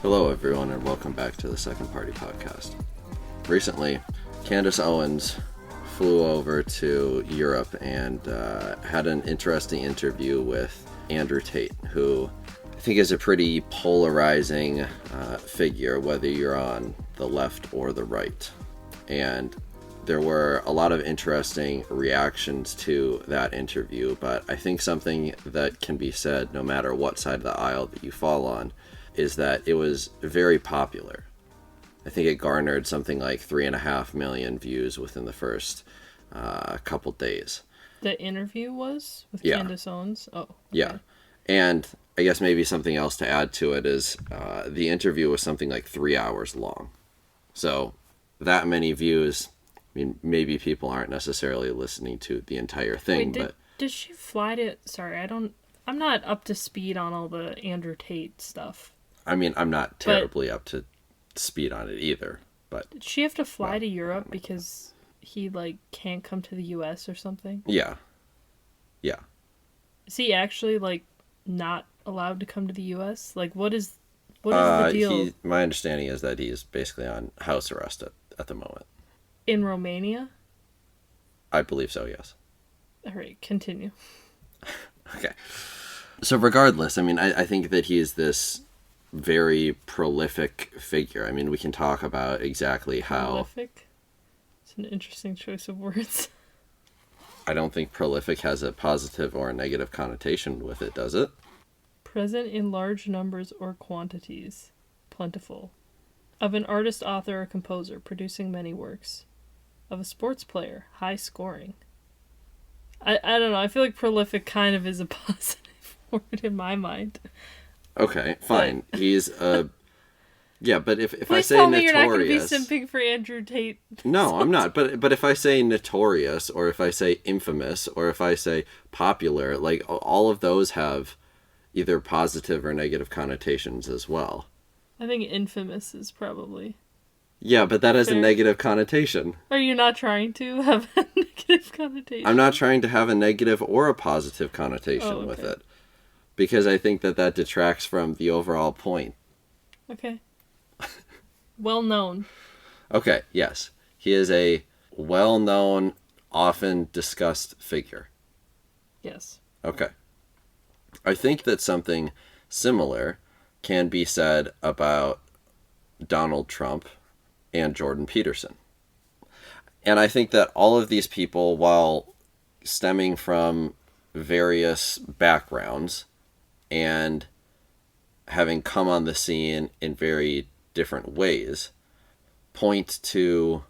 Hello, everyone, and welcome back to the Second Party Podcast. Recently, Candace Owens flew over to Europe and had an interesting interview with Andrew Tate, who I think is a pretty polarizing figure, whether you're on the left or the right. And there were a lot of interesting reactions to that interview, but I think something that can be said no matter what side of the aisle that you fall on is that it was very popular. I think it garnered something like 3.5 million views within the first couple days. The interview was with Candace Owens? Oh, okay. Yeah. And I guess maybe something else to add to it is the interview was something like 3 hours long. So that many views, I mean, maybe people aren't necessarily listening to the entire thing. Wait, did she fly to... Sorry, I'm not up to speed on all the Andrew Tate stuff. I mean, I'm not terribly up to speed on it either, but... Did she have to fly to Europe because he, can't come to the U.S. or something? Yeah. Yeah. Is he actually, not allowed to come to the U.S.? What is the deal? My understanding is that he's basically on house arrest at the moment. In Romania? I believe so, yes. All right, continue. Okay. So regardless, I mean, I think that he's this very prolific figure. I mean, we can talk about exactly how... Prolific? It's an interesting choice of words. I don't think prolific has a positive or a negative connotation with it, does it? Present in large numbers or quantities. Plentiful. Of an artist, author, or composer, producing many works. Of a sports player, high scoring. I don't know, I feel like prolific kind of is a positive word in my mind. Okay, fine. He's a... Yeah, but if I say tell me notorious... you're not going to be simping for Andrew Tate. No, I'm not. But if I say notorious, or if I say infamous, or if I say popular, all of those have either positive or negative connotations as well. I think infamous is probably... Yeah, but that has fair. a negative connotation. Are you not trying to have a negative connotation? I'm not trying to have a negative or a positive connotation with it. Because I think that detracts from the overall point. Okay. Well known. Okay, yes. He is a well-known, often discussed figure. Yes. Okay. I think that something similar can be said about Donald Trump and Jordan Peterson. And I think that all of these people, while stemming from various backgrounds and having come on the scene in very different ways, point to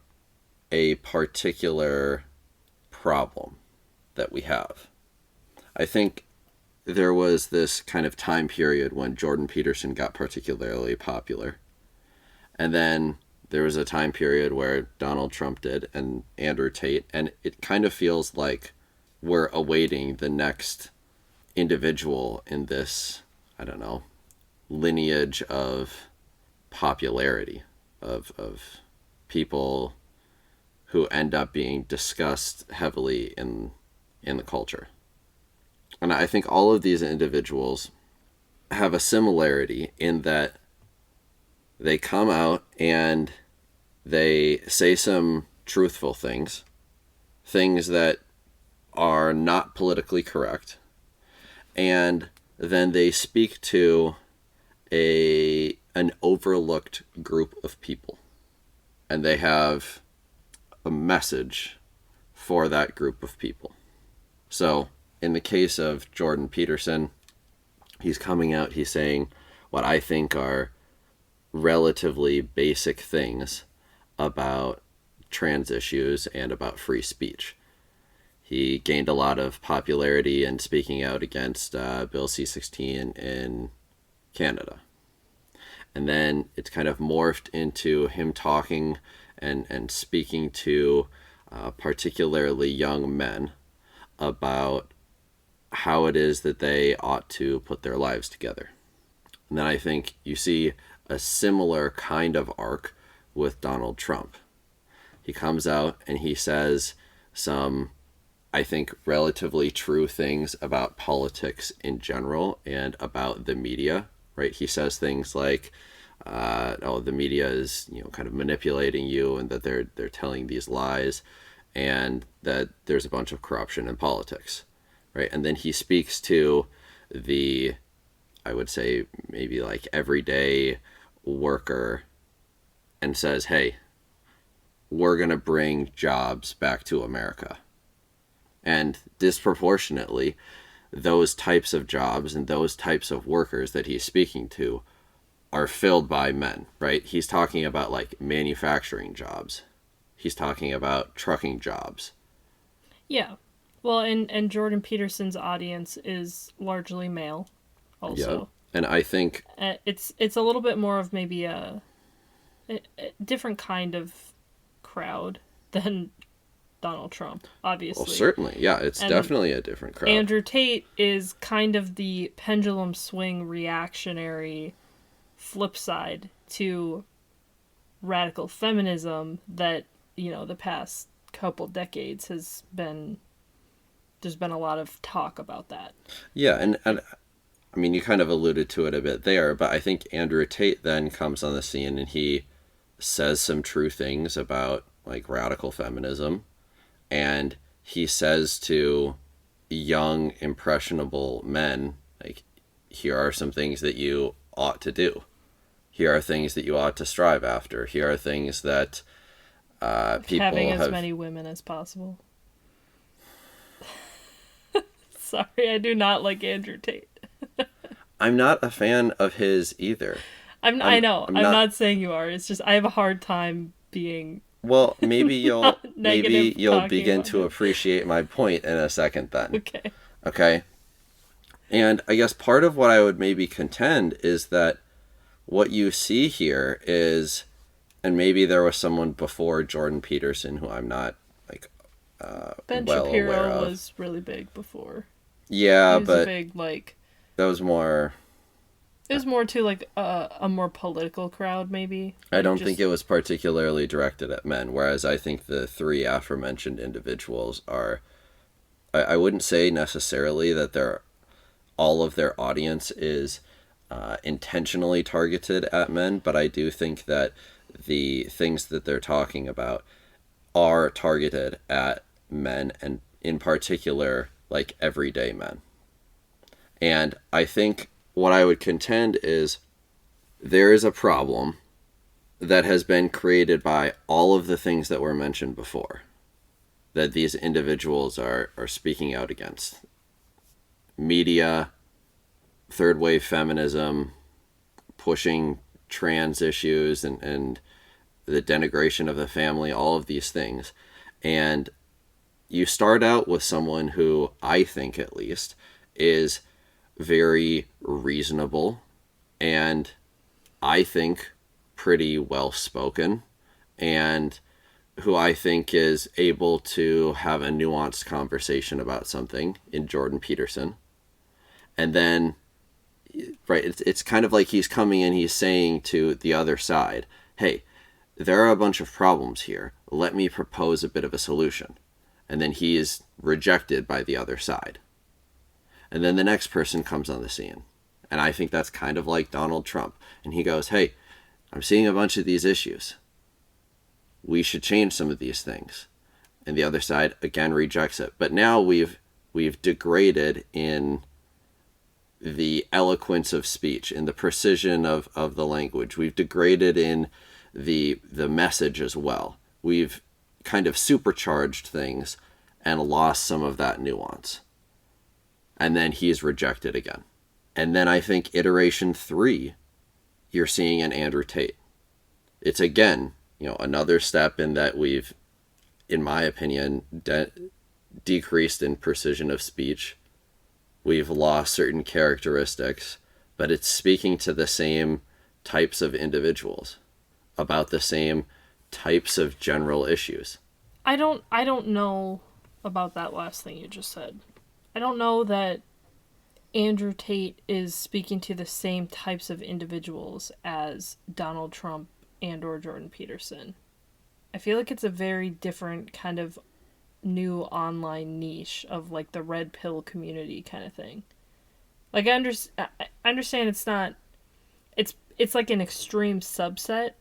a particular problem that we have. I think there was this kind of time period when Jordan Peterson got particularly popular. And then there was a time period where Donald Trump did and Andrew Tate. And it kind of feels like we're awaiting the next individual in this, I don't know, lineage of popularity, of people who end up being discussed heavily in the culture. And I think all of these individuals have a similarity in that they come out and they say some truthful things that are not politically correct, and then they speak to an overlooked group of people, and they have a message for that group of people. So in the case of Jordan Peterson, he's coming out, he's saying what I think are relatively basic things about trans issues and about free speech. He gained a lot of popularity in speaking out against Bill C-16 in Canada. And then it's kind of morphed into him talking and speaking to particularly young men about how it is that they ought to put their lives together. And then I think you see a similar kind of arc with Donald Trump. He comes out and he says some, I think, relatively true things about politics in general and about the media, right? He says things like, the media is, kind of manipulating you, and that they're telling these lies, and that there's a bunch of corruption in politics, right? And then he speaks to the, I would say, maybe like everyday worker, and says, hey, we're going to bring jobs back to America. And disproportionately, those types of jobs and those types of workers that he's speaking to are filled by men, right? He's talking about like manufacturing jobs. He's talking about trucking jobs. Yeah. Well, and Jordan Peterson's audience is largely male also. Yeah. And I think it's a little bit more of maybe a different kind of crowd than Donald Trump, obviously. Well, certainly. Yeah, it's definitely a different crowd. Andrew Tate is kind of the pendulum swing reactionary flip side to radical feminism that, the past couple decades there's been a lot of talk about that. Yeah, and I mean, you kind of alluded to it a bit there, but I think Andrew Tate then comes on the scene and he says some true things about like radical feminism, and he says to young impressionable men, like, here are some things that you ought to do. Here are things that you ought to strive after. Here are things that people having as many women as possible. Sorry, I do not like Andrew Tate. I'm not a fan of his either. I know. I'm not saying you are. It's just I have a hard time being. Well, maybe you'll begin to him. appreciate my point in a second then. Okay. Okay. And I guess part of what I would maybe contend is that what you see here is, and maybe there was someone before Jordan Peterson who I'm not like Ben well Shapiro aware of. was really big before. Yeah, he was but a big like. That was more. It was more to like a more political crowd, maybe. I don't think it was particularly directed at men, whereas I think the three aforementioned individuals are. I wouldn't say necessarily that all of their audience is intentionally targeted at men, but I do think that the things that they're talking about are targeted at men, and in particular, like everyday men. And I think what I would contend is there is a problem that has been created by all of the things that were mentioned before that these individuals are speaking out against. Media, third wave feminism, pushing trans issues and the denigration of the family, all of these things. And you start out with someone who, I think at least, is very reasonable and I think pretty well spoken, and who I think is able to have a nuanced conversation about something in Jordan Peterson. And then, right, it's kind of like he's coming in, he's saying to the other side, hey, there are a bunch of problems here. Let me propose a bit of a solution. And then he is rejected by the other side. And then the next person comes on the scene. And I think that's kind of like Donald Trump. And he goes, hey, I'm seeing a bunch of these issues. We should change some of these things. And the other side, again, rejects it. But now we've degraded in the eloquence of speech, in the precision of the language. We've degraded in the message as well. We've kind of supercharged things and lost some of that nuance. And then he's rejected again. And then I think iteration 3, you're seeing an Andrew Tate. It's again, another step in that we've, in my opinion, decreased in precision of speech. We've lost certain characteristics, but it's speaking to the same types of individuals about the same types of general issues. I don't know about that last thing you just said. I don't know that Andrew Tate is speaking to the same types of individuals as Donald Trump and or Jordan Peterson. I feel like it's a very different kind of new online niche of like the red pill community kind of thing. Like I understand it's like an extreme subset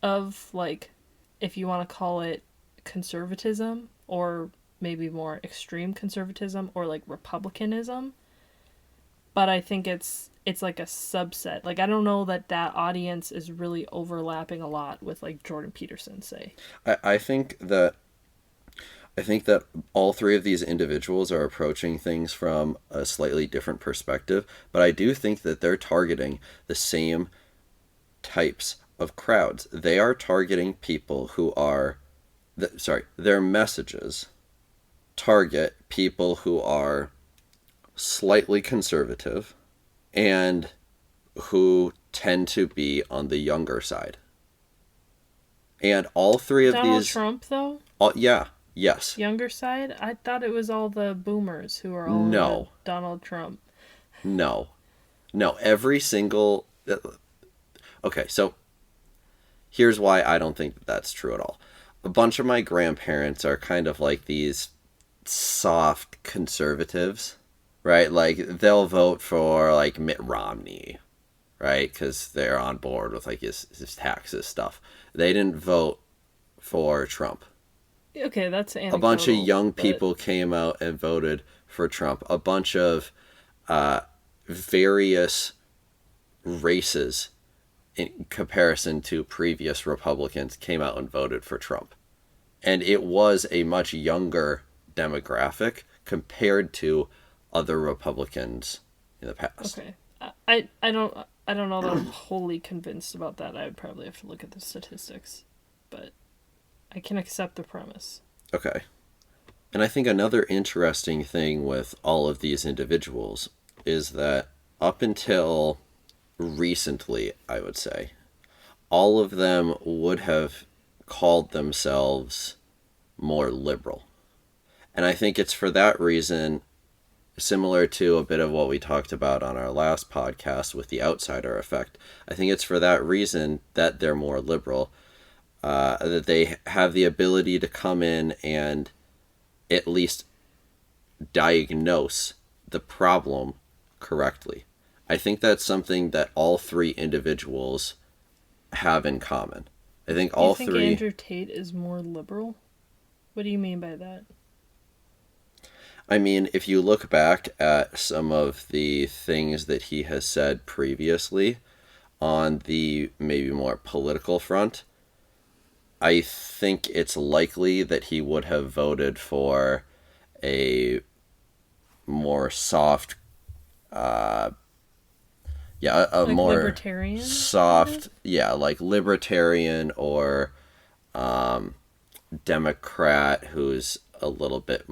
of, like, if you want to call it conservatism, or maybe more extreme conservatism, or like republicanism. But I think it's like a subset. Like, I don't know that audience is really overlapping a lot with, like, Jordan Peterson, say. I think that all three of these individuals are approaching things from a slightly different perspective, but I do think that they're targeting the same types of crowds. They are targeting people who are, their messages target people who are slightly conservative and who tend to be on the younger side. And all three of Donald these... Trump, though? Yeah, yes. Younger side? I thought it was all the boomers who are all No. Donald Trump. No. Every single... Okay, so here's why I don't think that that's true at all. A bunch of my grandparents are kind of like these soft conservatives, right? Like, they'll vote for, like, Mitt Romney, right? Because they're on board with, like, his taxes stuff. They didn't vote for Trump. Okay, that's anecdotal. A bunch of young people came out and voted for Trump. A bunch of various races in comparison to previous Republicans came out and voted for Trump. And it was a much younger demographic compared to other Republicans in the past. Okay. I don't know that I'm wholly convinced about that. I would probably have to look at the statistics, but I can accept the premise. Okay. And I think another interesting thing with all of these individuals is that up until recently, I would say, all of them would have called themselves more liberal. And I think it's for that reason, similar to a bit of what we talked about on our last podcast with the outsider effect, I think it's for that reason that they're more liberal, that they have the ability to come in and at least diagnose the problem correctly. I think that's something that all three individuals have in common. I think all three... Do you think Andrew Tate is more liberal? What do you mean by that? I mean, if you look back at some of the things that he has said previously on the maybe more political front, I think it's likely that he would have voted for a more soft, a like more libertarian? soft, like libertarian or Democrat who's a little bit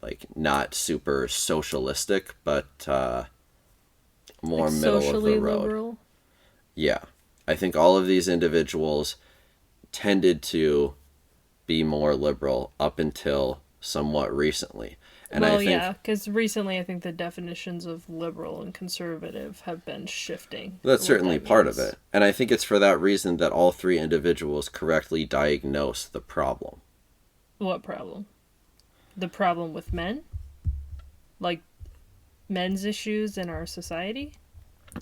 like not super socialistic, but more like middle of the road. Liberal? Yeah, I think all of these individuals tended to be more liberal up until somewhat recently. And I think, yeah, because recently I think the definitions of liberal and conservative have been shifting. That's certainly part of it. And I think it's for that reason that all three individuals correctly diagnose the problem. What problem? The problem with men? Like, men's issues in our society?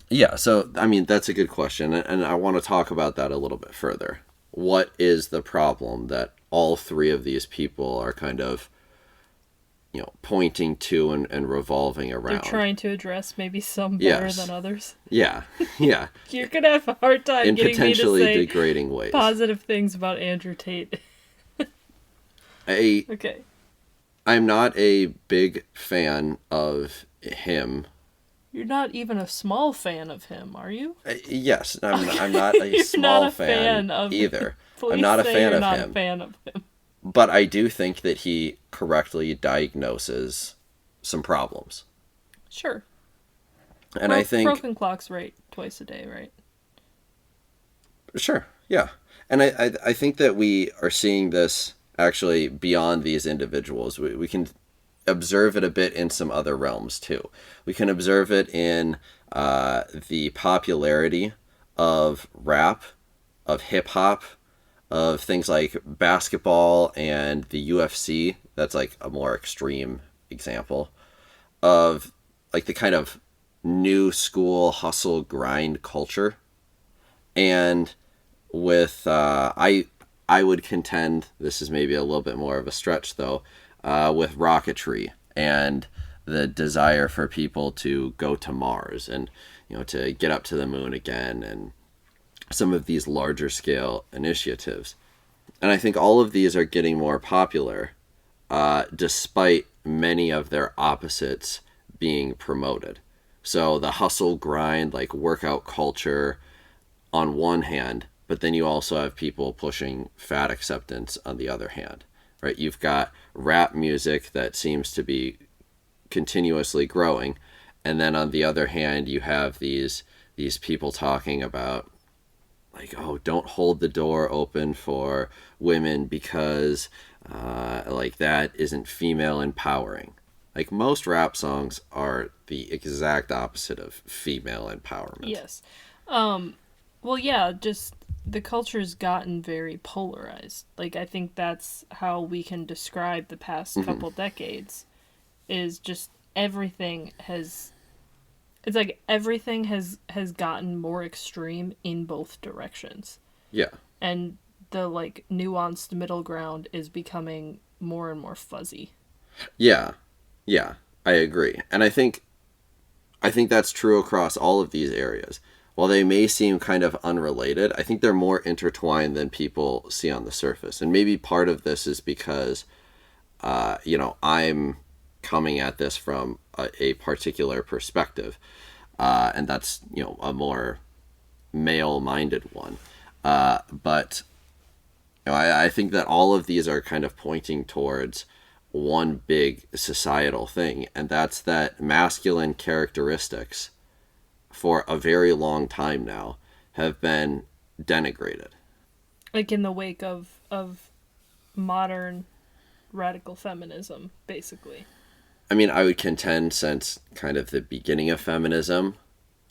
Yeah, so, I mean, that's a good question, and I want to talk about that a little bit further. What is the problem that all three of these people are kind of, pointing to and revolving around? They're trying to address maybe some better than others. Yeah. You're going to have a hard time in getting potentially me to say degrading ways. Positive things about Andrew Tate. Okay. I'm not a big fan of him. You're not even a small fan of him, are you? Yes, I'm not a small not a fan of either. Please I'm not a fan you're of not him. A fan of him. But I do think that he correctly diagnoses some problems. Sure. And I think broken clocks right twice a day, right? Sure, yeah. And I think that we are seeing this actually beyond these individuals. We can observe it a bit in some other realms too. We can observe it in the popularity of rap, of hip-hop, of things like basketball and the UFC. That's like a more extreme example of like the kind of new school hustle grind culture And with I would contend, this is maybe a little bit more of a stretch though, with rocketry and the desire for people to go to Mars and to get up to the moon again, and some of these larger scale initiatives. And I think all of these are getting more popular, despite many of their opposites being promoted. So the hustle grind, like workout culture on one hand, but then you also have people pushing fat acceptance on the other hand, right? You've got rap music that seems to be continuously growing, and then on the other hand, you have these people talking about, like, oh, don't hold the door open for women because like that isn't female empowering. Like, most rap songs are the exact opposite of female empowerment. Yes. Well, yeah, just the culture's gotten very polarized. Like, I think that's how we can describe the past couple decades, is just everything has... It's like everything has gotten more extreme in both directions. Yeah. And the, like, nuanced middle ground is becoming more and more fuzzy. Yeah. Yeah, I agree. And I think that's true across all of these areas. While they may seem kind of unrelated, I think they're more intertwined than people see on the surface. And maybe part of this is because, I'm coming at this from a particular perspective. And that's, a more male-minded one. But I think that all of these are kind of pointing towards one big societal thing, and that's that masculine characteristics for a very long time now have been denigrated. Like, in the wake of modern radical feminism, basically. I mean, I would contend since kind of the beginning of feminism,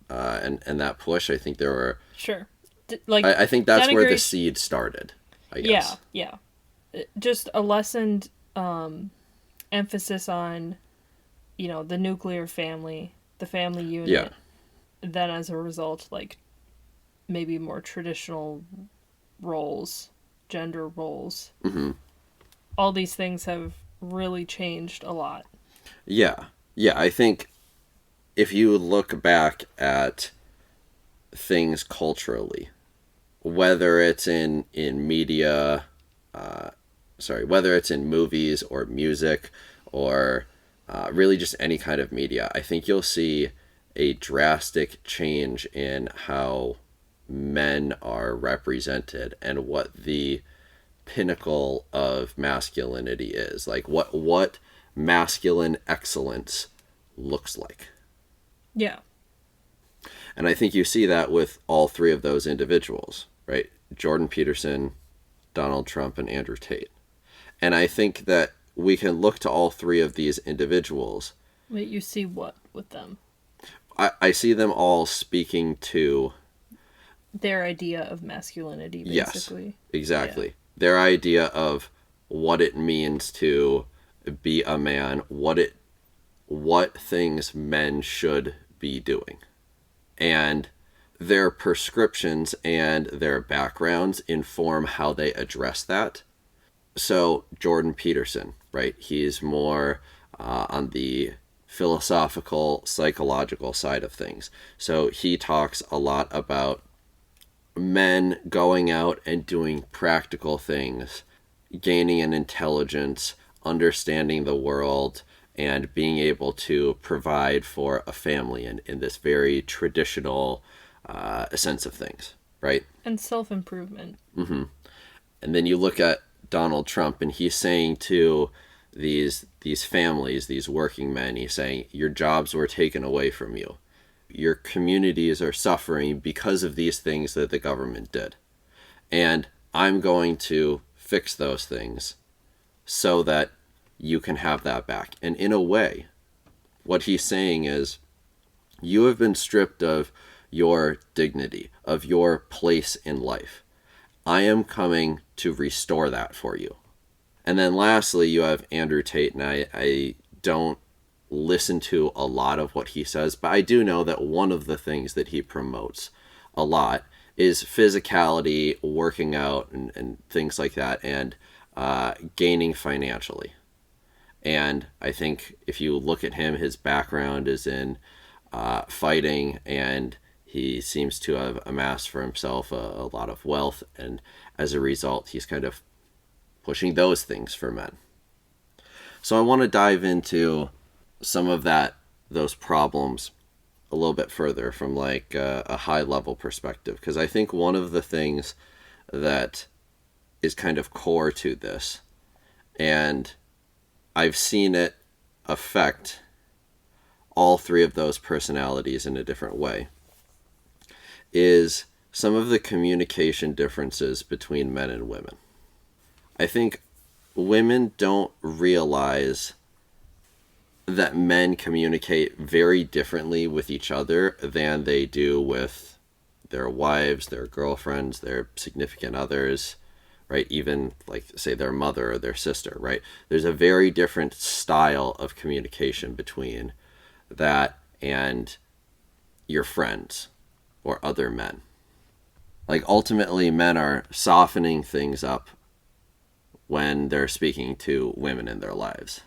and that push, I think there were... Sure. I think that's where the seed started, I guess. Yeah. Just a lessened emphasis on, the nuclear family, the family unit. Yeah. Then as a result, like, maybe more traditional roles, gender roles. Mm-hmm. All these things have really changed a lot. Yeah. I think if you look back at things culturally, whether it's in media, whether it's in movies or music or really just any kind of media, I think you'll see a drastic change in how men are represented and what the pinnacle of masculinity is. Like, what masculine excellence looks like. Yeah. And I think you see that with all three of those individuals, right? Jordan Peterson, Donald Trump, and Andrew Tate. And I think that we can look to all three of these individuals. Wait, you see what with them? I see them all speaking to... their idea of masculinity, basically. Yes, exactly. Yeah. Their idea of what it means to be a man, what things men should be doing. And their prescriptions and their backgrounds inform how they address that. So Jordan Peterson, right? He's more on the philosophical, psychological side of things. So he talks a lot about men going out and doing practical things, gaining an intelligence, understanding the world, and being able to provide for a family in this very traditional sense of things, right? And self-improvement. Mm-hmm. And then you look at Donald Trump, and he's saying to these families, these working men, he's saying, your jobs were taken away from you. Your communities are suffering because of these things that the government did. And I'm going to fix those things so that you can have that back. And in a way, what he's saying is, you have been stripped of your dignity, of your place in life. I am coming to restore that for you. And then lastly, you have Andrew Tate, and I don't listen to a lot of what he says, but I do know that one of the things that he promotes a lot is physicality, working out, and things like that, and gaining financially. And I think if you look at him, his background is in fighting, and he seems to have amassed for himself a lot of wealth. And as a result, he's kind of pushing those things for men. So I want to dive into some of those problems a little bit further from like a high level perspective, because I think one of the things that is kind of core to this, and I've seen it affect all three of those personalities in a different way, is some of the communication differences between men and women. I think women don't realize that men communicate very differently with each other than they do with their wives, their girlfriends, their significant others, right? Even like say their mother or their sister, right? There's a very different style of communication between that and your friends or other men. Like ultimately men are softening things up when they're speaking to women in their lives.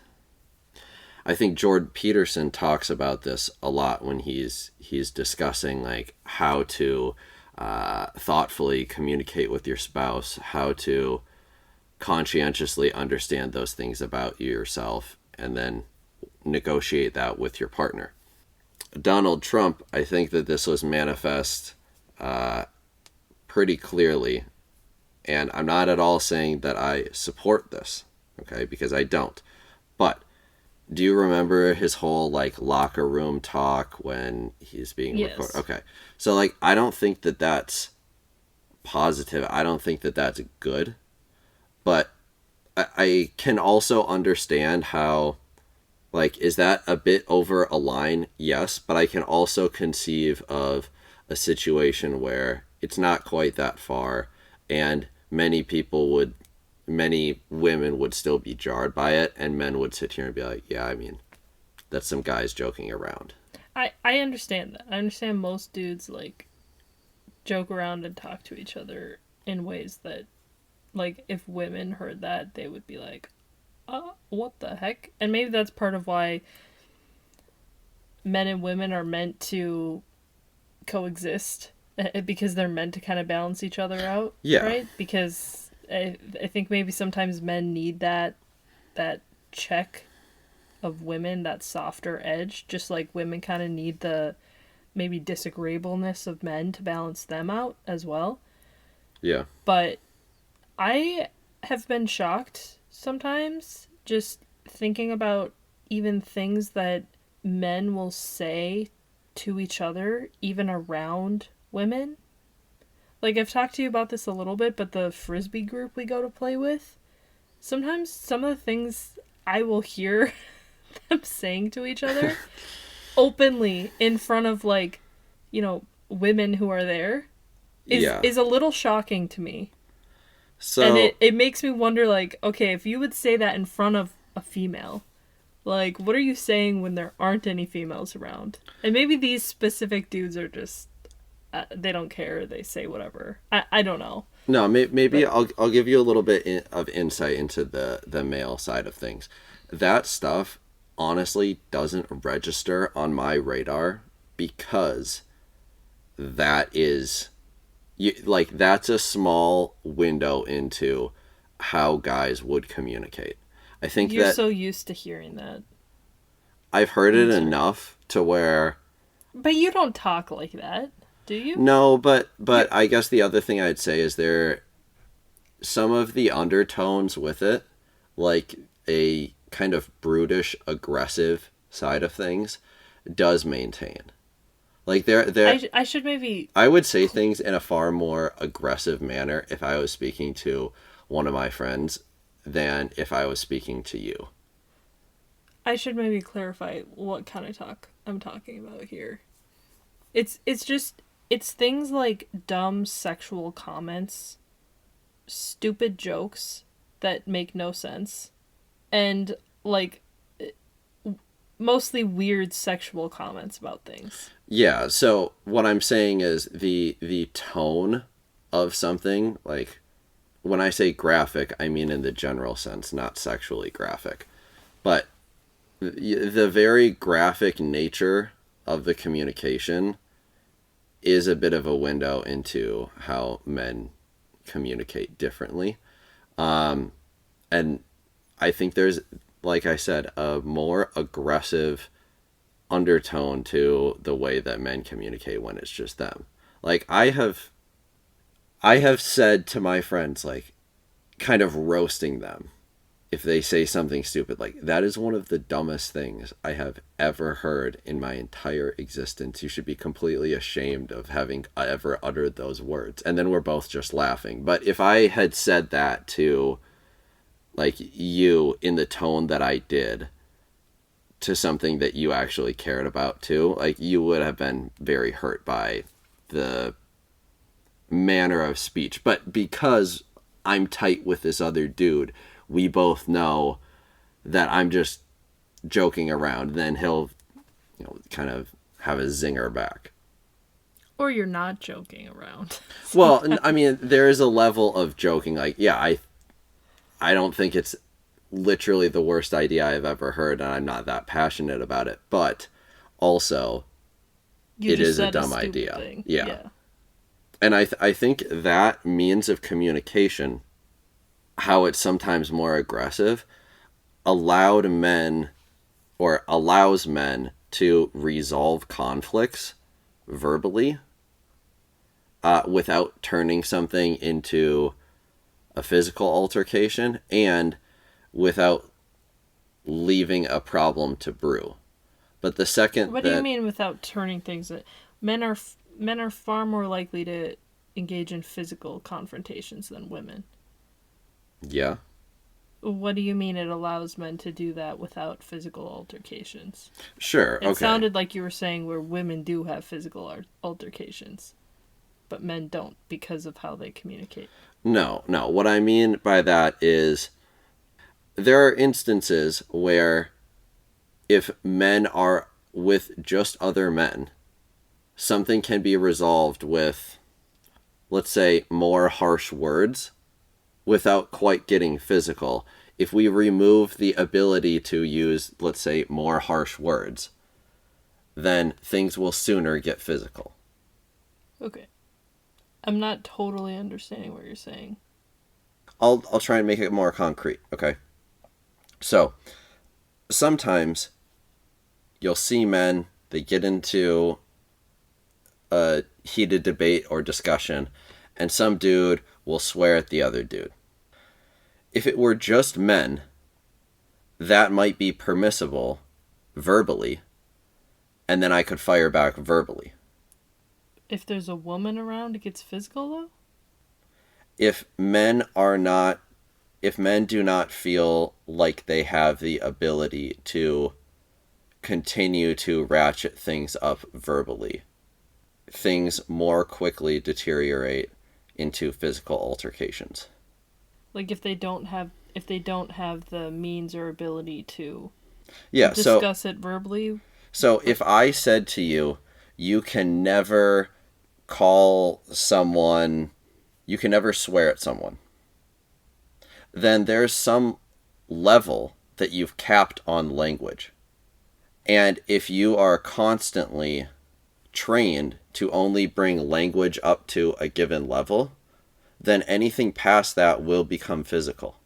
I think Jordan Peterson talks about this a lot when he's discussing like how to thoughtfully communicate with your spouse, how to conscientiously understand those things about yourself, and then negotiate that with your partner. Donald Trump, I think that this was manifest pretty clearly, and I'm not at all saying that I support this, okay, because I don't. But do you remember his whole like locker room talk when he's being recorded? Okay. So like I don't think that that's positive. I don't think that that's good. But I can also understand how like is that a bit over a line? Yes, but I can also conceive of a situation where it's not quite that far and many women would still be jarred by it, and men would sit here and be like, yeah, I mean, that's some guys joking around. I understand that. I understand most dudes, like, joke around and talk to each other in ways that, like, if women heard that, they would be like, what the heck? And maybe that's part of why men and women are meant to coexist, because they're meant to kind of balance each other out, yeah. Right? Because I think maybe sometimes men need that check of women, that softer edge, just like women kind of need the maybe disagreeableness of men to balance them out as well. Yeah. But I have been shocked sometimes just thinking about even things that men will say to each other, even around women. Like, I've talked to you about this a little bit, but the Frisbee group we go to play with, sometimes some of the things I will hear them saying to each other openly in front of, like, women who are there is a little shocking to me. So, and it makes me wonder, like, okay, if you would say that in front of a female, like, what are you saying when there aren't any females around? And maybe these specific dudes are just they don't care. They say whatever. I don't know. No, maybe I'll give you a little bit of insight into the male side of things. That stuff honestly doesn't register on my radar because that's a small window into how guys would communicate. I think you're so used to hearing that. I've heard it enough to where. But you don't talk like that. Do you? No, but I guess the other thing I'd say is there some of the undertones with it, like a kind of brutish, aggressive side of things, does maintain. Like I should maybe. I would say things in a far more aggressive manner if I was speaking to one of my friends than if I was speaking to you. I should maybe clarify what kind of talk I'm talking about here. It's things like dumb sexual comments, stupid jokes that make no sense, and like mostly weird sexual comments about things. Yeah, so what I'm saying is the tone of something, like when I say graphic, I mean in the general sense, not sexually graphic. But the very graphic nature of the communication is a bit of a window into how men communicate differently. And I think there's, like I said, a more aggressive undertone to the way that men communicate when it's just them. Like I have said to my friends, like, kind of roasting them if they say something stupid, like, that is one of the dumbest things I have ever heard in my entire existence. You should be completely ashamed of having ever uttered those words. And then we're both just laughing. But if I had said that to, like, you in the tone that I did to something that you actually cared about too, like, you would have been very hurt by the manner of speech. But because I'm tight with this other dude, we both know that I'm just joking around. Then he'll, kind of have a zinger back. Or you're not joking around. Well, I mean, there is a level of joking. Like, yeah, I don't think it's literally the worst idea I've ever heard, and I'm not that passionate about it. But also, it is a dumb idea. Thing. Yeah. And I think that means of communication, how it's sometimes more aggressive, allows men to resolve conflicts verbally without turning something into a physical altercation and without leaving a problem to brew. But the second What do you mean without turning things? Men are far more likely to engage in physical confrontations than women. Yeah. What do you mean it allows men to do that without physical altercations? Sure, okay. It sounded like you were saying where women do have physical altercations, but men don't because of how they communicate. No. What I mean by that is there are instances where if men are with just other men, something can be resolved with, let's say, more harsh words without quite getting physical. If we remove the ability to use, let's say, more harsh words, then things will sooner get physical. Okay. I'm not totally understanding what you're saying. I'll try and make it more concrete, okay? So, sometimes you'll see men, they get into a heated debate or discussion, and some dude will swear at the other dude. If it were just men, that might be permissible verbally, and then I could fire back verbally. If there's a woman around, it gets physical, though? If men do not feel like they have the ability to continue to ratchet things up verbally, things more quickly deteriorate into physical altercations. Like if they don't have the means or ability to discuss it verbally. So if I said to you, you can never swear at someone, then there's some level that you've capped on language. And if you are constantly trained to only bring language up to a given level, then anything past that will become physical,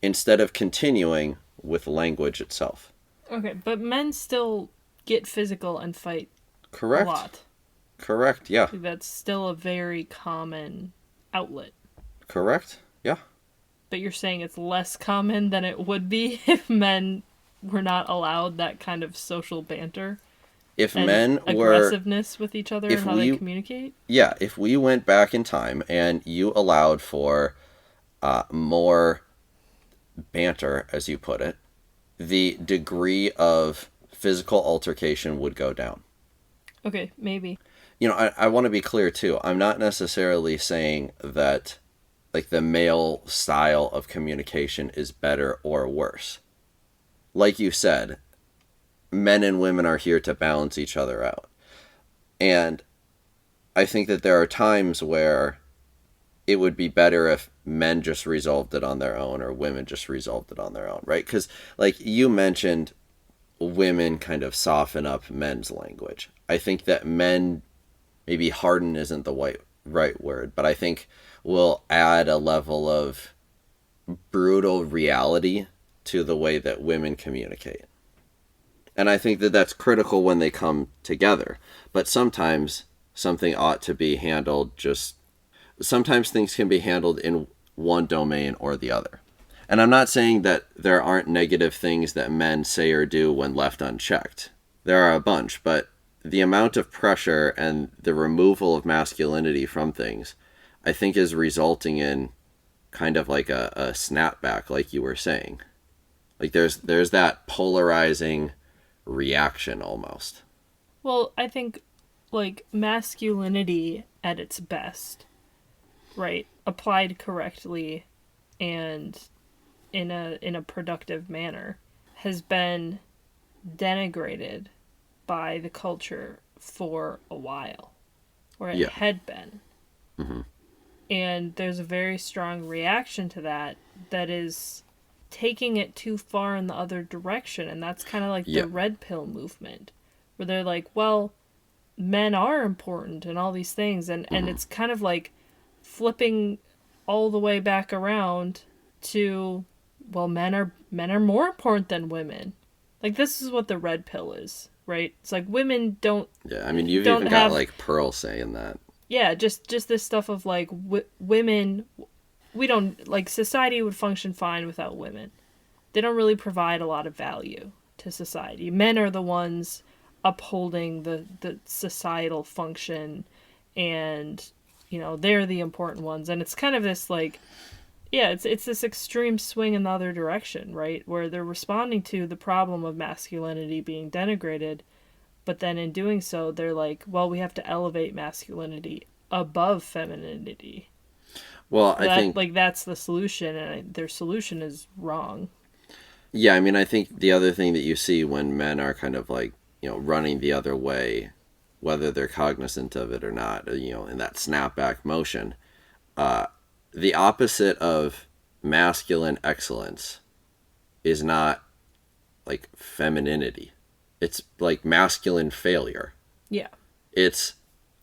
instead of continuing with language itself. Okay, but men still get physical and fight Correct. A lot. Correct, yeah. That's still a very common outlet. Correct, yeah. But you're saying it's less common than it would be if men were not allowed that kind of social banter? If and men aggressiveness with each other and how they communicate? Yeah, if we went back in time and you allowed for more banter, as you put it, the degree of physical altercation would go down. Okay, maybe. I want to be clear too. I'm not necessarily saying that like the male style of communication is better or worse. Like you said, men and women are here to balance each other out. And I think that there are times where it would be better if men just resolved it on their own or women just resolved it on their own, right? Because, like you mentioned, women kind of soften up men's language. I think that men, maybe harden isn't the right word, but I think will add a level of brutal reality to the way that women communicate. And I think that that's critical when they come together. But sometimes something ought to be handled sometimes things can be handled in one domain or the other. And I'm not saying that there aren't negative things that men say or do when left unchecked. There are a bunch, but the amount of pressure and the removal of masculinity from things, I think, is resulting in kind of like a snapback, like you were saying. Like there's that polarizing reaction almost. Well, I think like masculinity at its best, right, applied correctly and in a productive manner, has been denigrated by the culture for a while, or it had been. Mm-hmm. And there's a very strong reaction to that is taking it too far in the other direction. And that's kind of like the red pill movement, where they're like, well, men are important and all these things. And it's kind of like flipping all the way back around to, well, men are more important than women. Like, this is what the red pill is, right? It's like women don't. Yeah, I mean, you've even got like Pearl saying that. Yeah, just this stuff of like women, we don't, like, society would function fine without women. They don't really provide a lot of value to society. Men are the ones upholding the societal function, and, you know, they're the important ones. And it's kind of this like, yeah, it's this extreme swing in the other direction, right? Where they're responding to the problem of masculinity being denigrated, but then in doing so, they're like, well, we have to elevate masculinity above femininity. Well, I think like that's the solution, and their solution is wrong. Yeah, I mean, I think the other thing that you see when men are kind of like, you know, running the other way, whether they're cognizant of it or not, you know, in that snapback motion, the opposite of masculine excellence is not like femininity. It's like masculine failure. Yeah. It's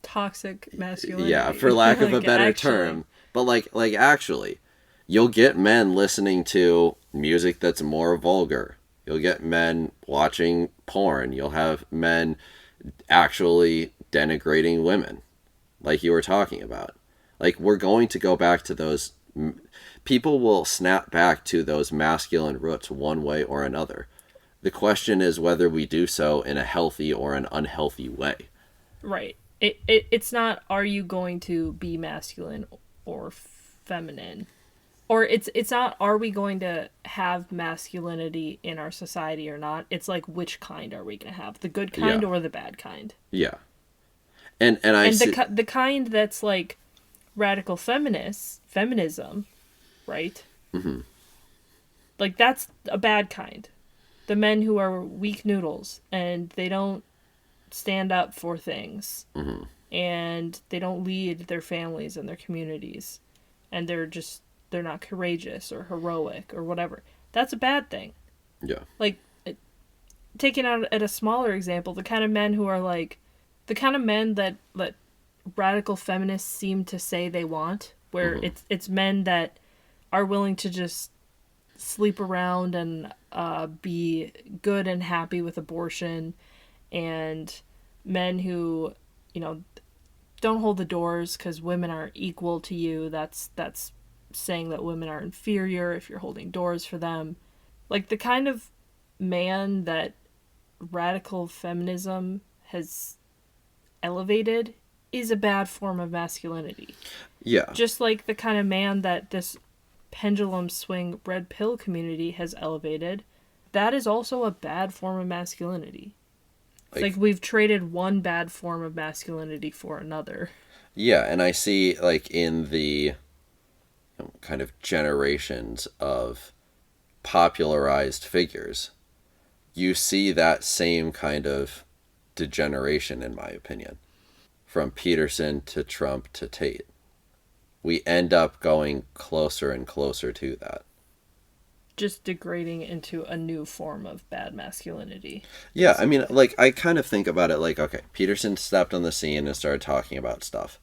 toxic masculinity. Yeah, for lack of a better term. But like actually, you'll get men listening to music that's more vulgar. You'll get men watching porn. You'll have men actually denigrating women, like you were talking about. Like, we're going to go back to those. People will snap back to those masculine roots one way or another. The question is whether we do so in a healthy or an unhealthy way. Right. It's not, are you going to be masculine or feminine? Or it's not, are we going to have masculinity in our society or not? It's like, which kind are we going to have? The good kind or the bad kind? Yeah. And the kind that's like radical feminism, right? Mm-hmm. Like, that's a bad kind. The men who are weak noodles and they don't stand up for things, mm-hmm. and they don't lead their families and their communities, and they're not courageous or heroic or whatever. That's a bad thing. Yeah. Like, taking out at a smaller example, the kind of men who are like, the kind of men that radical feminists seem to say they want, where mm-hmm. it's men that are willing to just sleep around and be good and happy with abortion, and men who, you know, don't hold the doors because women aren't equal to you. That's saying that women are inferior if you're holding doors for them. Like, the kind of man that radical feminism has elevated is a bad form of masculinity. Yeah. Just like the kind of man that this pendulum swing red pill community has elevated, that is also a bad form of masculinity. It's like we've traded one bad form of masculinity for another. Yeah, and I see, like, in the kind of generations of popularized figures, you see that same kind of degeneration, in my opinion, from Peterson to Trump to Tate. We end up going closer and closer to that. Just degrading into a new form of bad masculinity. Yeah, I mean, like, I kind of think about it like, okay, Peterson stepped on the scene and started talking about stuff.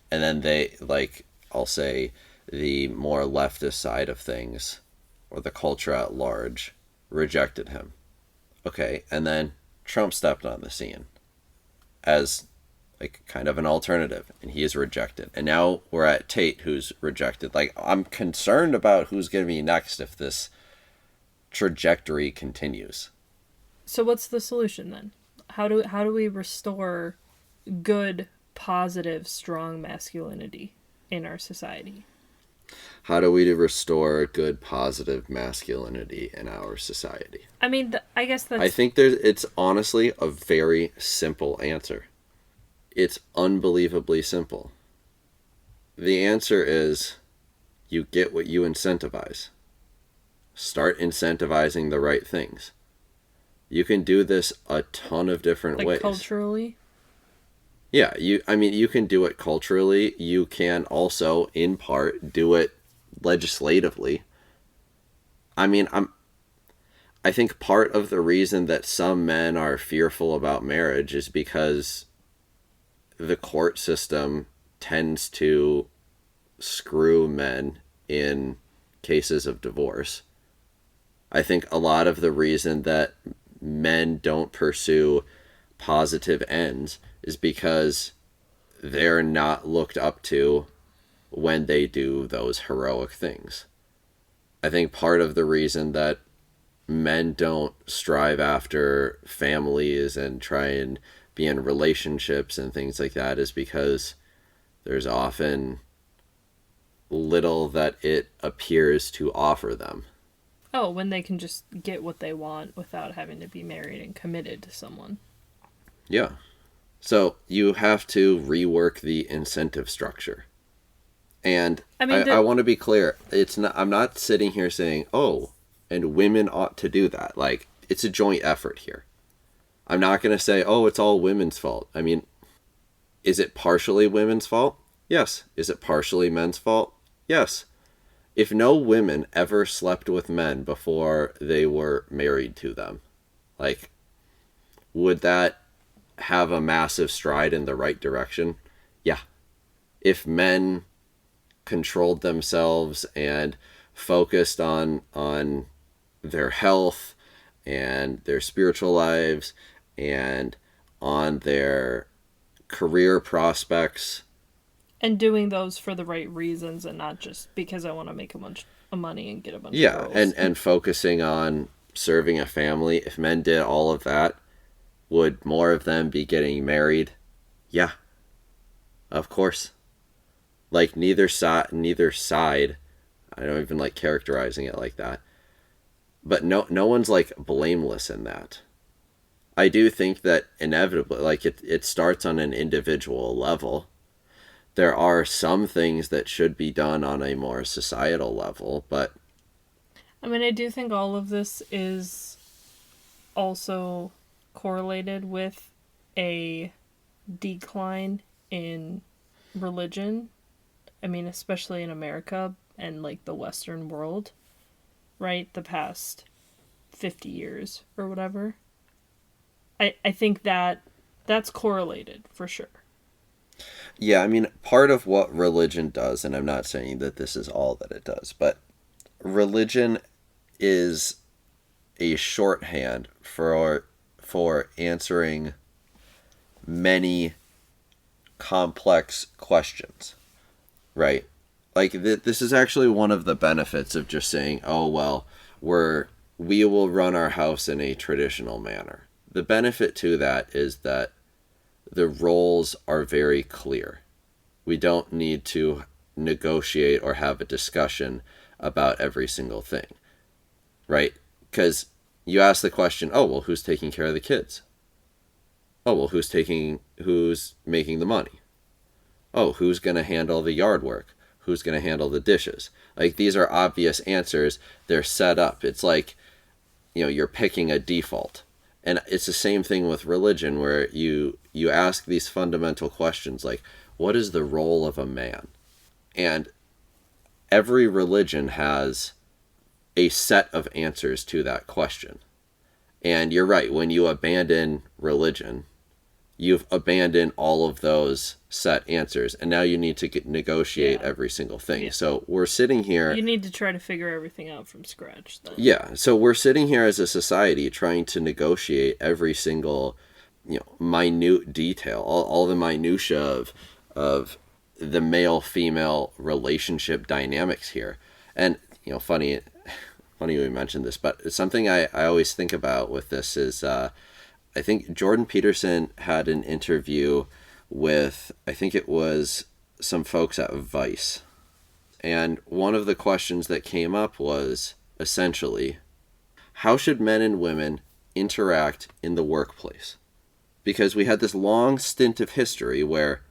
And then they, like, I'll say, the more leftist side of things, or the culture at large, rejected him. Okay, and then Trump stepped on the scene as, like, kind of an alternative, and he is rejected. And now we're at Tate, who's rejected. Like, I'm concerned about who's going to be next if this trajectory continues. So what's the solution then? How do we restore good, positive, strong masculinity in our society? How do we restore good, positive masculinity in our society? I mean, I guess that's... I think it's honestly a very simple answer. It's unbelievably simple. The answer is you get what you incentivize. Start incentivizing the right things. You can do this a ton of different ways. Culturally? Yeah, you can do it culturally. You can also, in part, do it legislatively. I think part of the reason that some men are fearful about marriage is because the court system tends to screw men in cases of divorce. I think a lot of the reason that men don't pursue positive ends is because they're not looked up to when they do those heroic things. I think part of the reason that men don't strive after families and try and be in relationships and things like that is because there's often little that it appears to offer them. Oh, when they can just get what they want without having to be married and committed to someone. Yeah. So you have to rework the incentive structure. And I want to be clear. I'm not sitting here saying, oh, and women ought to do that. Like, it's a joint effort here. I'm not going to say, oh, it's all women's fault. I mean, is it partially women's fault? Yes. Is it partially men's fault? Yes. If no women ever slept with men before they were married to them, like, would that have a massive stride in the right direction? Yeah. If men controlled themselves and focused on their health and their spiritual lives and on their career prospects, and doing those for the right reasons and not just because I want to make a bunch of money and get a bunch of girls. Yeah, and focusing on serving a family. If men did all of that, would more of them be getting married? Yeah, of course. Like, neither side, I don't even like characterizing it like that. But no one's, like, blameless in that. I do think that inevitably, like, it starts on an individual level. There are some things that should be done on a more societal level, but... I mean, I do think all of this is also correlated with a decline in religion. I mean, especially in America and, like, the Western world, right? The past 50 years or whatever. I think that's correlated for sure. Yeah, I mean, part of what religion does, and I'm not saying that this is all that it does, but religion is a shorthand for answering many complex questions, right? Like, this is actually one of the benefits of just saying, oh, well, we will run our house in a traditional manner. The benefit to that is that the roles are very clear. We don't need to negotiate or have a discussion about every single thing, right? Because you ask the question, oh, well, who's taking care of the kids? Oh, well, who's making the money? Oh, who's going to handle the yard work? Who's going to handle the dishes? Like, these are obvious answers. They're set up. It's like you're picking a default. And it's the same thing with religion, where you ask these fundamental questions like, what is the role of a man? And every religion has a set of answers to that question. And you're right, when you abandon religion, you've abandoned all of those set answers, and now you need to negotiate every single thing. Yeah. So we're sitting here... You need to try to figure everything out from scratch, then. Yeah, so we're sitting here as a society trying to negotiate every single, minute detail, all the minutia of the male-female relationship dynamics here. And, funny we mentioned this, but something I always think about with this is... I think Jordan Peterson had an interview with, I think it was some folks at Vice. And one of the questions that came up was essentially, how should men and women interact in the workplace? Because we had this long stint of history where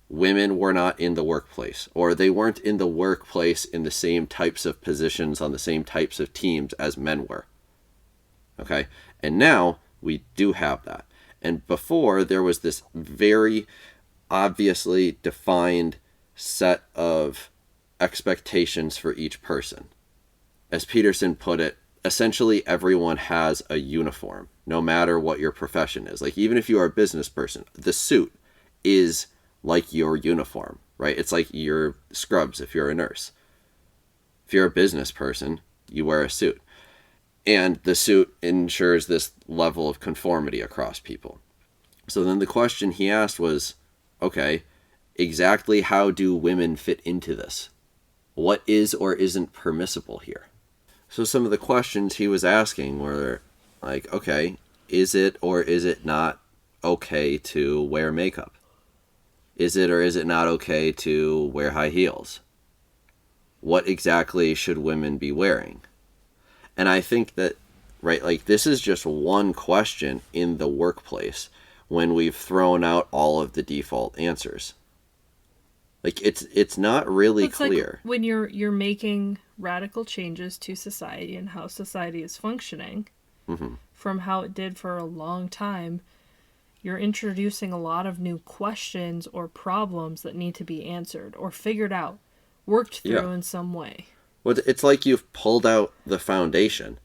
women were not in the workplace, or they weren't in the workplace in the same types of positions on the same types of teams as men were. Okay? And now we do have that. And before, there was this very obviously defined set of expectations for each person. As Peterson put it, essentially everyone has a uniform, no matter what your profession is. Like, even if you are a business person, the suit is like your uniform, right? It's like your scrubs if you're a nurse. If you're a business person, you wear a suit. And the suit ensures this level of conformity across people. So then the question he asked was, okay, exactly how do women fit into this? What is or isn't permissible here? So some of the questions he was asking were like, okay, is it or is it not okay to wear makeup? Is it or is it not okay to wear high heels? What exactly should women be wearing? And I think that, right, like, this is just one question in the workplace when we've thrown out all of the default answers. Like, it's not really clear. Like when you're making radical changes to society and how society is functioning, from how it did for a long time, you're introducing a lot of new questions or problems that need to be answered or figured out, worked through in some way. Well, it's like you've pulled out the foundation.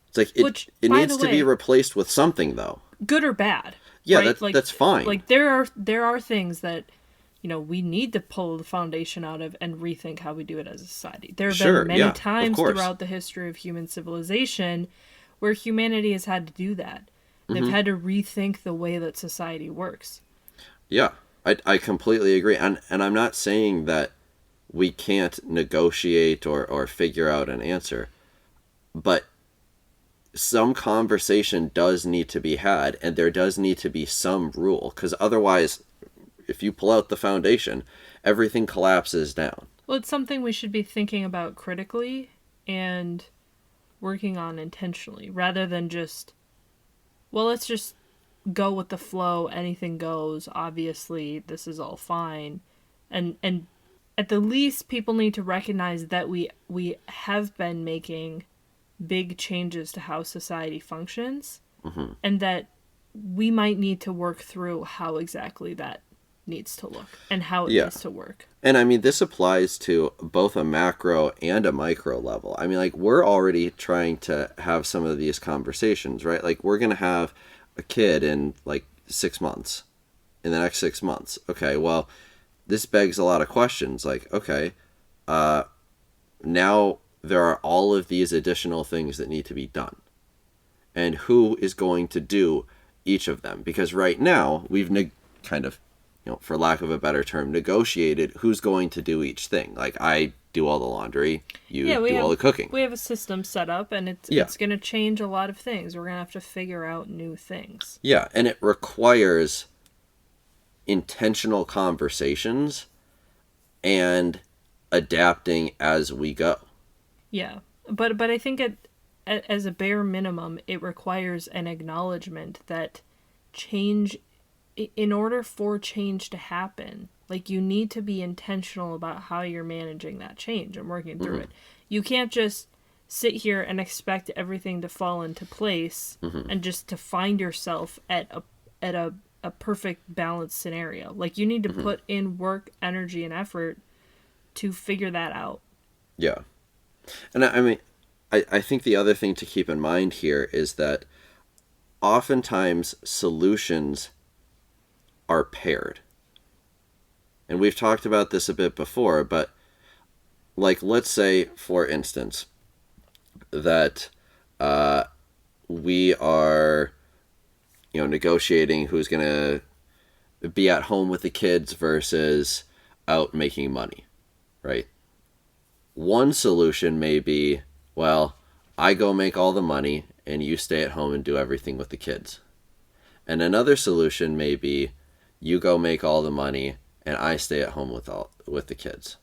It's like it needs to be replaced with something, though. Good or bad. Yeah, right? that's fine. Like there are things that, we need to pull the foundation out of and rethink how we do it as a society. There have been many times throughout the history of human civilization where humanity has had to do that. They've had to rethink the way that society works. Yeah, I completely agree. And I'm not saying that we can't negotiate or figure out an answer. But some conversation does need to be had, and there does need to be some rule. Because otherwise, if you pull out the foundation, everything collapses down. Well, it's something we should be thinking about critically and working on intentionally, rather than just, well, let's just go with the flow, anything goes, obviously, this is all fine. And at the least, people need to recognize that we have been making big changes to how society functions, and that we might need to work through how exactly that needs to look and how it needs to work. And I mean, this applies to both a macro and a micro level. I mean, like, we're already trying to have some of these conversations, right? Like, we're going to have a kid in like 6 months, in the next 6 months. Okay, well, this begs a lot of questions. Like, okay, now there are all of these additional things that need to be done. And who is going to do each of them? Because right now, we've kind of, for lack of a better term, negotiated who's going to do each thing. Like, I do all the laundry, you do all the cooking. We have a system set up, and it's going to change a lot of things. We're going to have to figure out new things. Yeah, and it requires intentional conversations and adapting as we go. Yeah, but I think as a bare minimum, it requires an acknowledgement that change, in order for change to happen, like, you need to be intentional about how you're managing that change and working through it. You can't just sit here and expect everything to fall into place and just to find yourself at a perfect balanced scenario. Like, you need to put in work, energy, and effort to figure that out. Yeah. And I mean, I think the other thing to keep in mind here is that oftentimes solutions are paired. And we've talked about this a bit before, but like, let's say, for instance, that we are, negotiating who's going to be at home with the kids versus out making money, right? One solution may be, well, I go make all the money and you stay at home and do everything with the kids. And another solution may be, you go make all the money and I stay at home with the kids.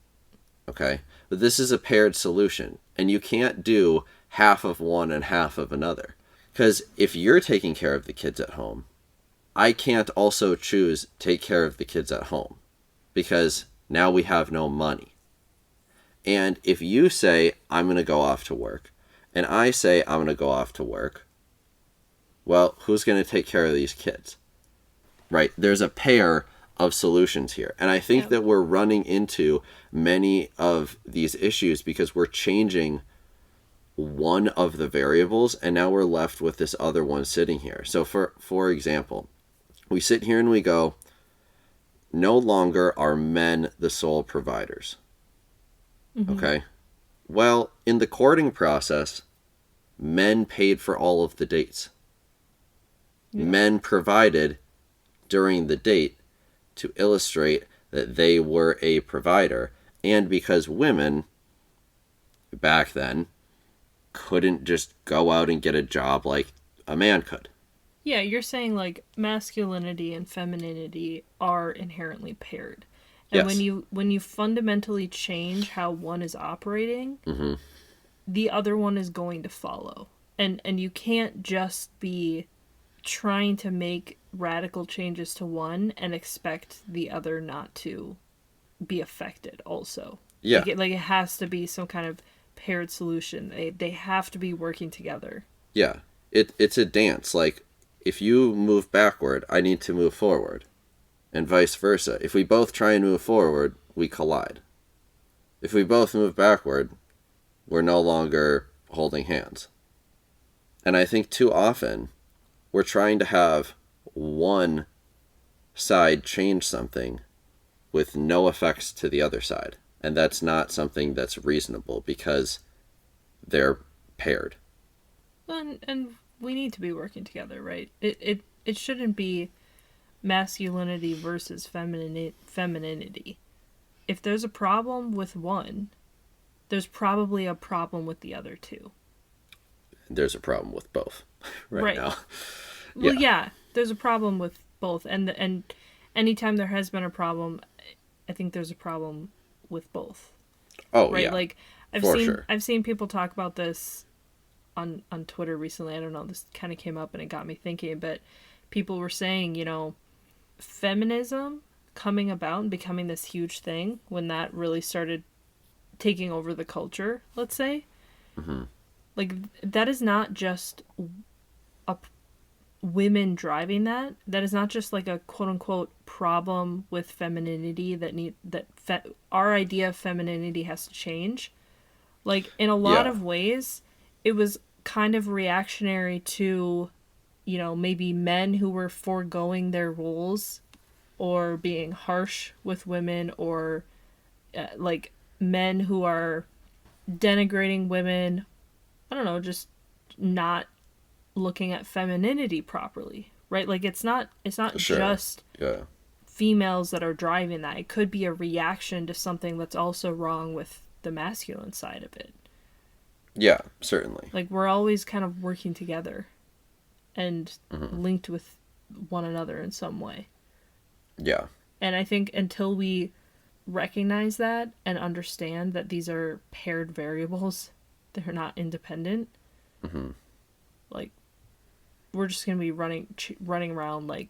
Okay? But this is a paired solution, and you can't do half of one and half of another. Because if you're taking care of the kids at home, I can't also choose take care of the kids at home, because now we have no money. And if you say, I'm going to go off to work, and I say, I'm going to go off to work, well, who's going to take care of these kids? Right? There's a pair of solutions here. And I think that we're running into many of these issues because we're changing one of the variables, and now we're left with this other one sitting here. So for example, we sit here and we go, no longer are men the sole providers. Okay? Well, in the courting process, men paid for all of the dates. Men provided during the date to illustrate that they were a provider, and because women back then couldn't just go out and get a job like a man could. Yeah, you're saying like masculinity and femininity are inherently paired. And when you fundamentally change how one is operating, the other one is going to follow. And you can't just be trying to make radical changes to one and expect the other not to be affected also. Yeah. Like it has to be some kind of paired solution. They have to be working together. Yeah. It's a dance. Like, if you move backward, I need to move forward. And vice versa. If we both try and move forward, we collide. If we both move backward, we're no longer holding hands. And I think too often, we're trying to have one side change something with no effects to the other side. And that's not something that's reasonable because they're paired. And we need to be working together, right? It shouldn't be masculinity versus femininity. If there's a problem with one, there's probably a problem with the other too. There's a problem with both right now. Well, yeah, there's a problem with both, and anytime there has been a problem, I think there's a problem with both. Oh, right? Yeah. Like I've seen people talk about this on Twitter recently. I don't know, this kind of came up and it got me thinking, but people were saying, feminism coming about and becoming this huge thing when that really started taking over the culture, let's say. Like, that is not just women driving that. That is not just like a quote-unquote problem with femininity our idea of femininity has to change. Like, in a lot of ways, it was kind of reactionary to, maybe men who were foregoing their roles or being harsh with women, or like men who are denigrating women. I don't know, just not looking at femininity properly, right? Like, it's not just females that are driving that. It could be a reaction to something that's also wrong with the masculine side of it. Yeah, certainly. Like, we're always kind of working together and linked with one another in some way. Yeah. And I think until we recognize that and understand that these are paired variables, they're not independent, like, we're just going to be running around like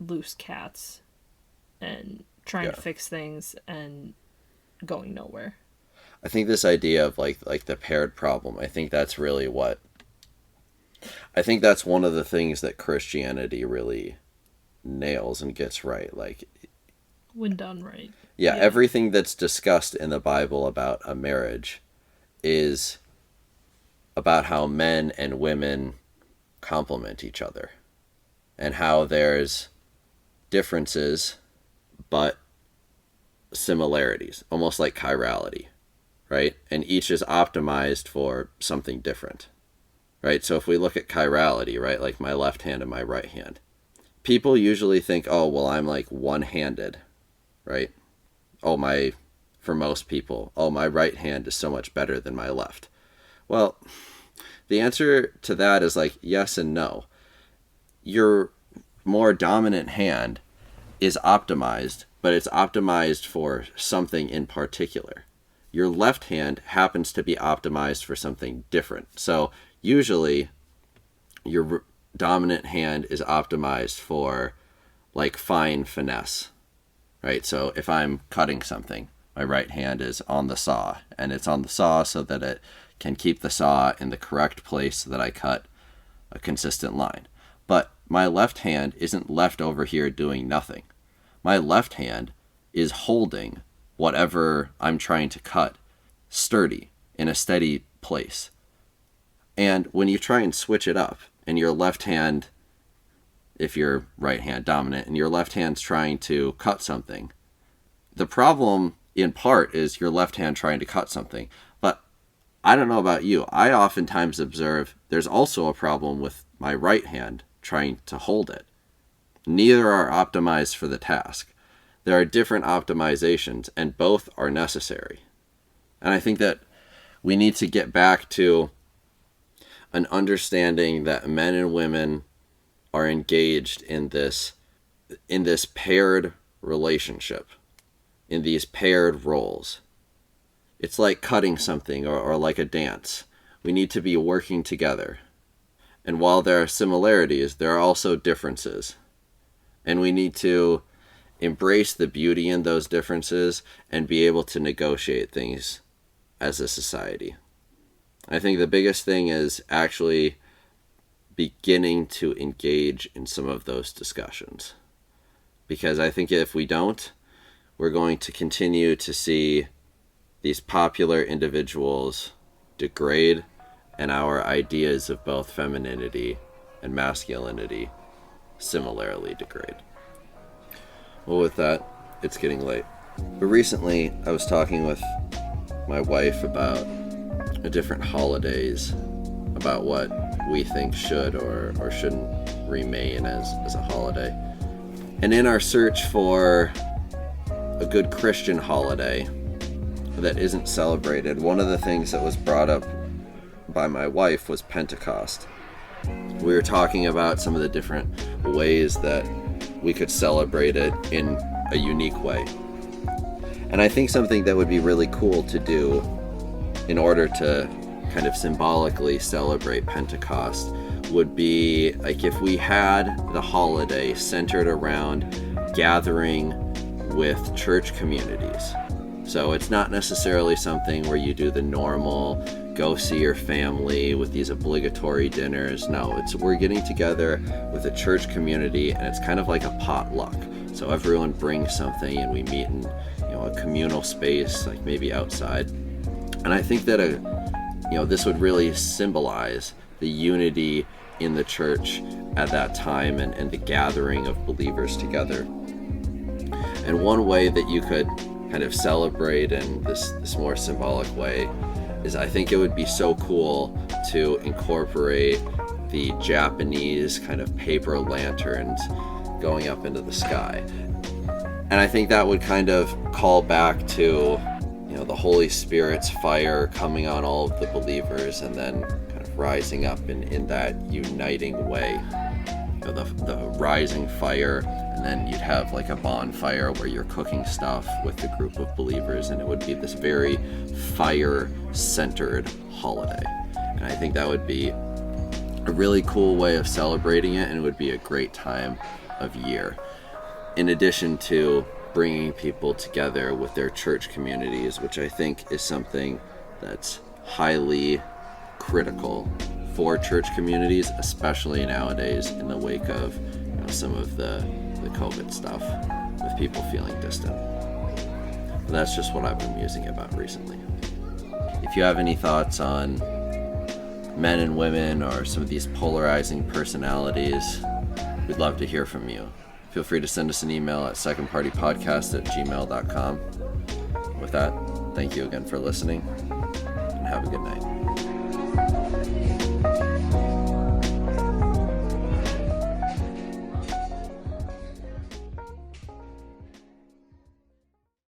loose cats and trying to fix things and going nowhere. I think this idea of like the paired problem, I think that's really what, I think that's one of the things that Christianity really nails and gets right. Like, when done right. Yeah, everything that's discussed in the Bible about a marriage is about how men and women complement each other and how there's differences but similarities, almost like chirality, right? And each is optimized for something different, right? So if we look at chirality, right, like my left hand and my right hand, people usually think, oh, well, I'm like one-handed, right? For most people, my right hand is so much better than my left. Well, the answer to that is like yes and no. Your more dominant hand is optimized, but it's optimized for something in particular. Your left hand happens to be optimized for something different. So usually your dominant hand is optimized for like fine finesse, right? So if I'm cutting something, my right hand is on the saw, and it's on the saw so that it can keep the saw in the correct place so that I cut a consistent line. But my left hand isn't left over here doing nothing. My left hand is holding whatever I'm trying to cut sturdy in a steady place. And when you try and switch it up, and your left hand, if you're right hand dominant, and your left hand's trying to cut something, the problem in part is your left hand trying to cut something. But I don't know about you, I oftentimes observe there's also a problem with my right hand trying to hold it. Neither are optimized for the task. There are different optimizations, and both are necessary. And I think that we need to get back to an understanding that men and women are engaged in this paired relationship, in these paired roles. It's like cutting something or like a dance. We need to be working together. And while there are similarities, there are also differences. And we need to embrace the beauty in those differences and be able to negotiate things as a society. I think the biggest thing is actually beginning to engage in some of those discussions. Because I think if we don't, we're going to continue to see these popular individuals degrade, and our ideas of both femininity and masculinity similarly degrade. Well, with that, it's getting late. But recently, I was talking with my wife about different holidays, about what we think should or shouldn't remain as a holiday. And in our search for a good Christian holiday that isn't celebrated, one of the things that was brought up by my wife was Pentecost. We were talking about some of the different ways that we could celebrate it in a unique way. And I think something that would be really cool to do in order to kind of symbolically celebrate Pentecost would be like if we had the holiday centered around gathering with church communities. So it's not necessarily something where you do the normal go see your family with these obligatory dinners. No, we're getting together with a church community, and it's kind of like a potluck. So everyone brings something and we meet in a communal space, like maybe outside. And I think that this would really symbolize the unity in the church at that time and the gathering of believers together. And one way that you could kind of celebrate in this more symbolic way is I think it would be so cool to incorporate the Japanese kind of paper lanterns going up into the sky. And I think that would kind of call back to the Holy Spirit's fire coming on all of the believers and then kind of rising up in that uniting way. The rising fire, and then you'd have like a bonfire where you're cooking stuff with the group of believers, and it would be this very fire-centered holiday. And I think that would be a really cool way of celebrating it, and it would be a great time of year. In addition to bringing people together with their church communities, which I think is something that's highly critical for church communities, especially nowadays in the wake of some of the COVID stuff with people feeling distant. But that's just what I've been musing about recently. If you have any thoughts on men and women or some of these polarizing personalities, we'd love to hear from you. Feel free to send us an email at secondpartypodcast@gmail.com. With that, thank you again for listening, and have a good night.